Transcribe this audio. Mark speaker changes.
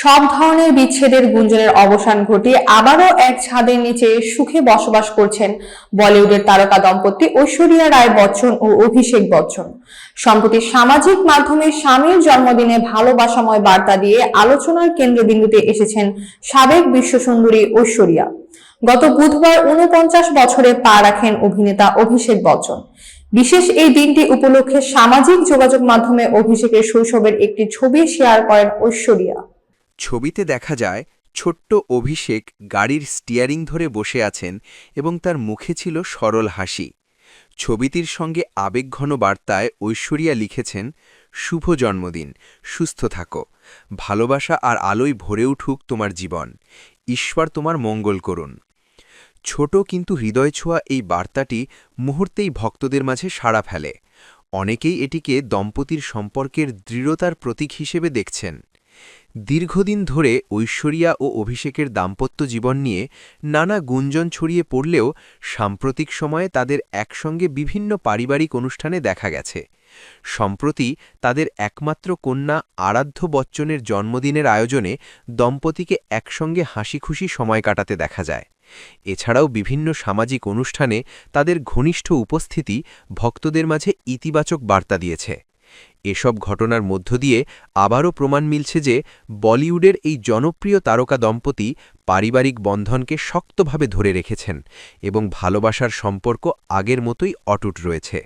Speaker 1: সব ধরনের বিচ্ছেদের গুঞ্জনের অবসান ঘটিয়ে আবারও এক ছাদের নিচে সুখে বসবাস করছেন বলিউডের তারকা দম্পতি ঐশ্বরিয়া রায় বচ্চন ও অভিষেক বচ্চন। সম্প্রতি সামাজিক মাধ্যমে স্বামীর জন্মদিনে ভালোবাসাময় বার্তা দিয়ে আলোচনার কেন্দ্রবিন্দুতে এসেছেন সাবেক বিশ্বসুন্দরী ঐশ্বরিয়া। গত বুধবার ৪৯ বছরে পা রাখেন অভিনেতা অভিষেক বচ্চন। বিশেষ এই দিনটি উপলক্ষে সামাজিক যোগাযোগ মাধ্যমে অভিষেকের শৈশবের একটি ছবি শেয়ার করেন ঐশ্বরিয়া।
Speaker 2: ছবিতে দেখা যায় ছোট্ট অভিষেক গাড়ির স্টিয়ারিং ধরে বসে আছেন এবং তার মুখে ছিল সরল হাসি। ছবিটির সঙ্গে আবেগঘন বার্তায় ঐশ্বরিয়া লিখেছেন, শুভ জন্মদিন, সুস্থ থাকো, ভালোবাসা আর আলোয় ভরে উঠুক তোমার জীবন, ঈশ্বর তোমার মঙ্গল করুন। ছোট কিন্তু হৃদয় ছোঁয়া এই বার্তাটি মুহূর্তেই ভক্তদের মাঝে সাড়া ফেলে। অনেকেই এটিকে দম্পতির সম্পর্কের দৃঢ়তার প্রতীক হিসেবে দেখছেন। দীর্ঘদিন ধরে ঐশ্বরিয়া ও অভিষেকের দাম্পত্য জীবন নিয়ে নানা গুঞ্জন ছড়িয়ে পড়লেও সাম্প্রতিক সময়ে তাদের একসঙ্গে বিভিন্ন পারিবারিক অনুষ্ঠানে দেখা গেছে। সম্প্রতি তাদের একমাত্র কন্যা আরাধ্য বচ্চনের জন্মদিনের আয়োজনে দম্পতিকে একসঙ্গে হাসিখুশি সময় কাটাতে দেখা যায়। এছাড়াও বিভিন্ন সামাজিক অনুষ্ঠানে তাদের ঘনিষ্ঠ উপস্থিতি ভক্তদের মাঝে ইতিবাচক বার্তা দিয়েছে। এসব ঘটনার মধ্য দিয়ে আবারও প্রমাণ মিলছে যে বলিউডের এই জনপ্রিয় তারকা দম্পতি পারিবারিক বন্ধনকে শক্তভাবে ধরে রেখেছেন এবং ভালোবাসার সম্পর্ক আগের মতোই অটুট রয়েছে।